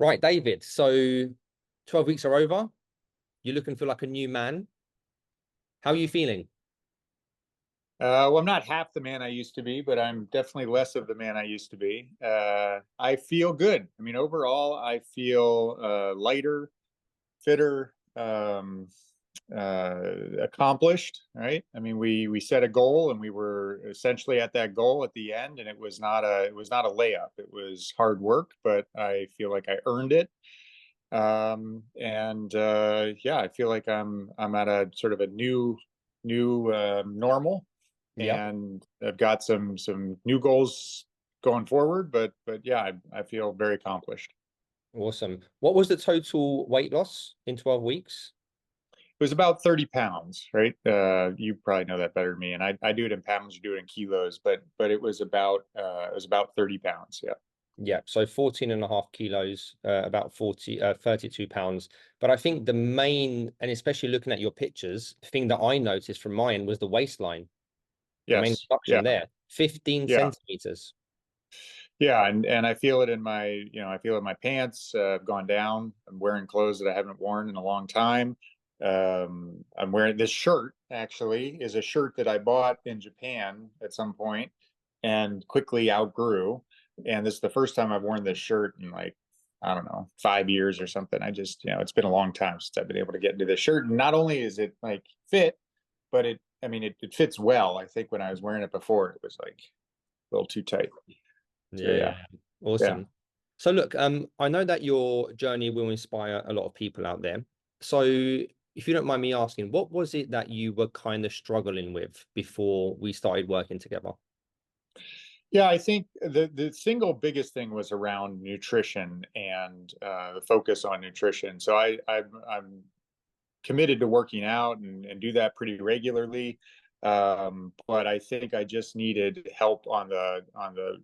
Right, David. So 12 weeks are over. You're looking for like a new man. How are you feeling? Well, I'm not half the man I used to be, but I'm definitely less of the man I used to be. I feel good. I mean, overall, I feel lighter, fitter, accomplished. Right? I mean, we set a goal, and we were essentially at that goal at the end, and it was not a layup. It was hard work, but I feel like I earned it. And Yeah, I feel like I'm at a sort of a new normal, Yep. and I've got some new goals going forward. But yeah, I feel very accomplished. Awesome. What was the total weight loss in 12 weeks? It was about 30 pounds, right? You probably know that better than me, and I do it in pounds, you do it in kilos, but it was about 30 pounds. Yeah. Yeah, so 14 and a half kilos, about 32 pounds. But I think the main, and especially looking at your pictures, thing that I noticed from mine was the waistline, the main Yes. Yeah. reduction there, 15 Yeah. centimeters. Yeah, and I feel it in I feel it in my pants. I've gone down. I'm wearing clothes that I haven't worn in a long time. I'm wearing this shirt, actually, is a shirt that I bought in Japan at some point and quickly outgrew. And this is the first time I've worn this shirt in, like, I don't know, 5 years or something. It's been a long time since I've been able to get into this shirt. And not only is it like fit, but I mean, it fits well. I think when I was wearing it before, it was like a little too tight. So Yeah, yeah. Yeah. awesome. So look, I know that your journey will inspire a lot of people out there. So if you don't mind me asking, what was it that you were kind of struggling with before we started working together? Yeah, I think the single biggest thing was around nutrition and the focus on nutrition. So I'm committed to working out and do that pretty regularly. But I think I just needed help on the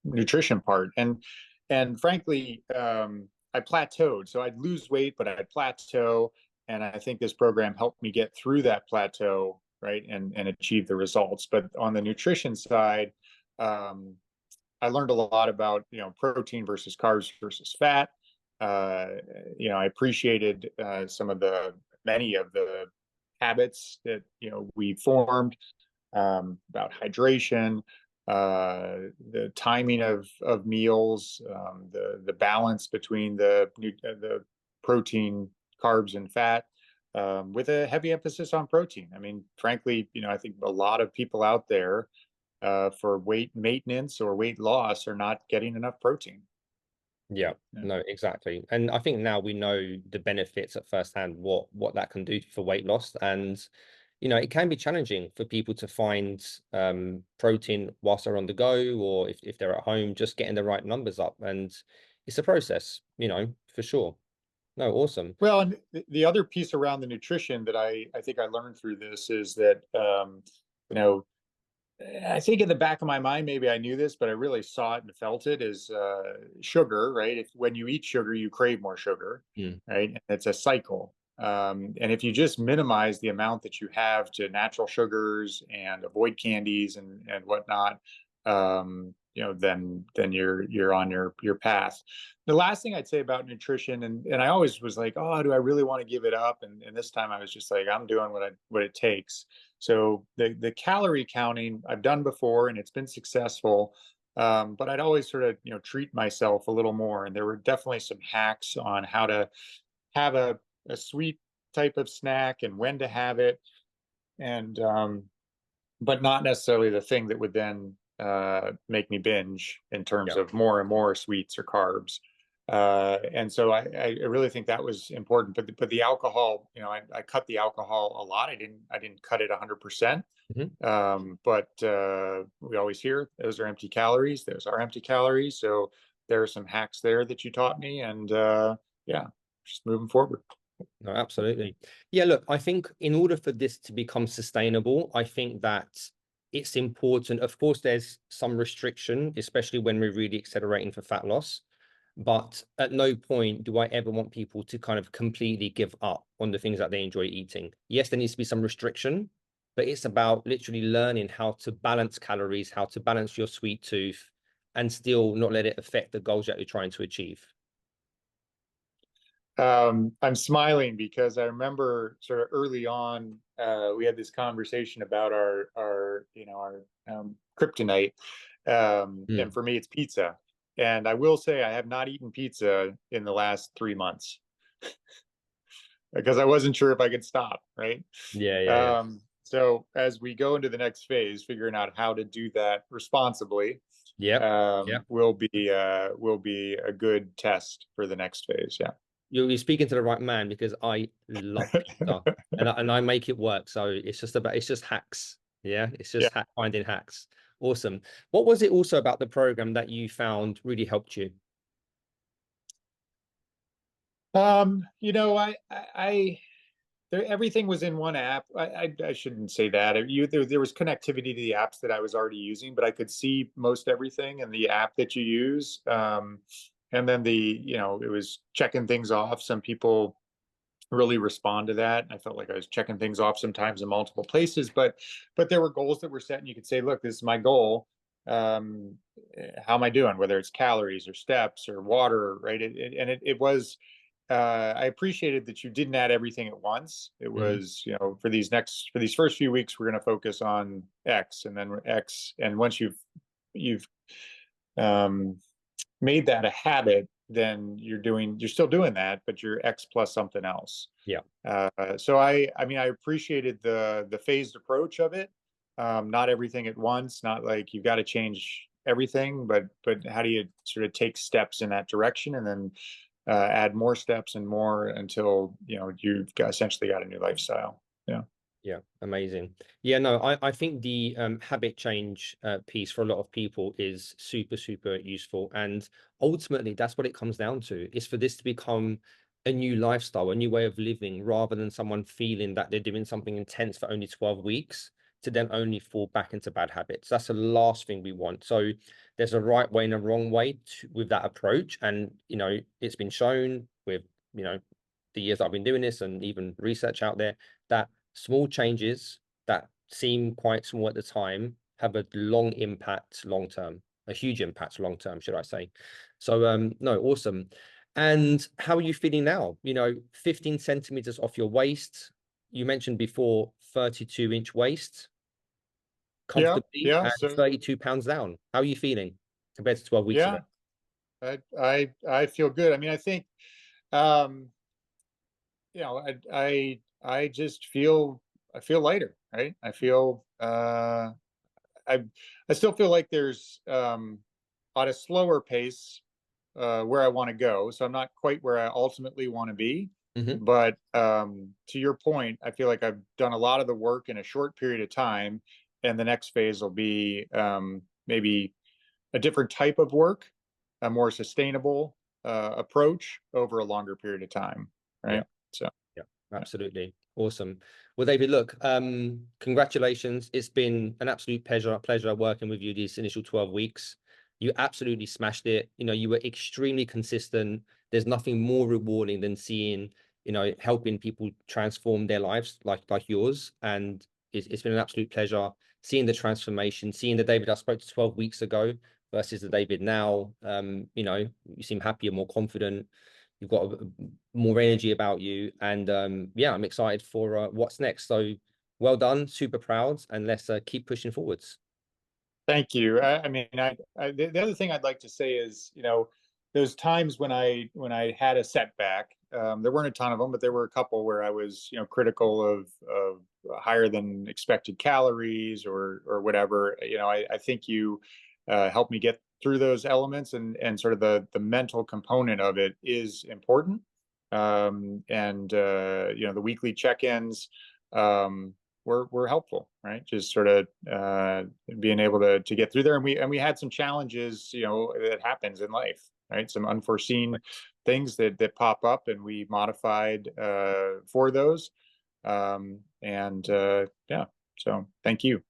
nutrition part. And frankly, I plateaued. So I'd lose weight, but I'd plateau. And I think this program helped me get through that plateau, right, and achieve the results. But on the nutrition side, um, I learned a lot about protein versus carbs versus fat. Uh, I appreciated many of the habits that we formed, about hydration, the timing of meals, the balance between the protein, carbs, and fat, with a heavy emphasis on protein. I mean, frankly, I think a lot of people out there, for weight maintenance or weight loss, are not getting enough protein. Yeah, Yeah. no, exactly. And I think now we know the benefits at first hand, what that can do for weight loss. And it can be challenging for people to find protein whilst they're on the go, or if they're at home, just getting the right numbers up. And it's a process, for sure. No, awesome. Well, and the other piece around the nutrition that I think I learned through this is that, you know, I think in the back of my mind, maybe I knew this, but I really saw it and felt it, is sugar, right? When you eat sugar, you crave more sugar, Mm. right? And it's a cycle. And if you just minimize the amount that you have to natural sugars and avoid candies and whatnot, then you're on your path. The last thing I'd say about nutrition, and I always was like, oh, do I really want to give it up? And this time I was just like, I'm doing what it takes. So the calorie counting I've done before, and it's been successful. But I'd always sort of treat myself a little more, and there were definitely some hacks on how to have a sweet type of snack and when to have it, and but not necessarily the thing that would then make me binge in terms Yeah. of more and more sweets or carbs. And so I really think that was important. But the alcohol, I cut the alcohol a lot. I didn't cut it 100%. Mhm. But we always hear those are empty calories. Those are empty calories. So there are some hacks there that you taught me, and yeah, just moving forward. No, absolutely. Yeah, look, I think in order for this to become sustainable, I think that it's important. Of course, there's some restriction, especially when we're really accelerating for fat loss. But at no point do I ever want people to kind of completely give up on the things that they enjoy eating. Yes, there needs to be some restriction, but it's about literally learning how to balance calories, how to balance your sweet tooth, and still not let it affect the goals that you're trying to achieve. I'm smiling because I remember sort of early on, we had this conversation about our kryptonite. And Mm. for me, it's pizza. And I will say I have not eaten pizza in the last 3 months because I wasn't sure if I could stop, right? Yeah, yeah, yeah. So as we go into the next phase, figuring out how to do that responsibly, Yep. Yep. will be a good test for the next phase. Yeah. You're speaking to the right man because I love pizza and I make it work. So it's just hacks. Yeah, it's Yeah. just finding hacks. Awesome. What was it also about the program that you found really helped you? Everything was in one app. I shouldn't say that. There was connectivity to the apps that I was already using, but I could see most everything in the app that you use. And then it was checking things off. Some people really respond to that. I felt like I was checking things off sometimes in multiple places, but there were goals that were set, and you could say, "Look, this is my goal. Um, how am I doing? Whether it's calories or steps or water, right?" It was. I appreciated that you didn't add everything at once. It Mhm. was, for these first few weeks, we're going to focus on X, and then X, and once you've um, made that a habit, then you're still doing that, but you're X plus something else. Yeah. So I mean, I appreciated the phased approach of it. Not everything at once, not like you've got to change everything, but how do you sort of take steps in that direction, and then add more steps and more until essentially got a new lifestyle. Yeah. Yeah, amazing. Yeah, no, I think the habit change piece for a lot of people is super, super useful. And ultimately, that's what it comes down to, is for this to become a new lifestyle, a new way of living, rather than someone feeling that they're doing something intense for only 12 weeks to then only fall back into bad habits. That's the last thing we want. So there's a right way and a wrong way with that approach. And, it's been shown with, you know, the years I've been doing this and even research out there that small changes that seem quite small at the time have a long impact long term, a huge impact long term, should I say. So no, awesome. And how are you feeling now? 15 centimeters off your waist. You mentioned before 32-inch waist Yeah. comfortably Yeah. and So 32 pounds down. How are you feeling compared to 12 weeks ago? yeah, I feel good. I mean, I think um, I just I feel lighter, right? I I still feel like there's at a slower pace where I want to go. So I'm not quite where I ultimately want to be. Hmm. But to your point, I feel like I've done a lot of the work in a short period of time, and the next phase will be maybe a different type of work, a more sustainable approach over a longer period of time, Yeah. right? So Yeah, yeah. absolutely. Awesome. Well, David, look, congratulations. It's been an absolute pleasure working with you these initial 12 weeks. You absolutely smashed it. You were extremely consistent. There's nothing more rewarding than seeing, helping people transform their lives like yours. And it's been an absolute pleasure seeing the transformation, seeing the David I spoke to 12 weeks ago versus the David now. You seem happier, more confident. You've got more energy about you, and yeah, I'm excited for what's next. So well done, super proud, and let's keep pushing forwards. Thank you. I mean, the other thing I'd like to say is, those times when I had a setback, there weren't a ton of them, but there were a couple where I was, critical of higher than expected calories or whatever. I think you helped me get through those elements, and sort of the mental component of it is important. And the weekly check-ins. Were helpful, right? Just sort of being able to get through there, and we had some challenges, that happens in life, right? Some unforeseen things that pop up, and we modified for those. And yeah, so thank you.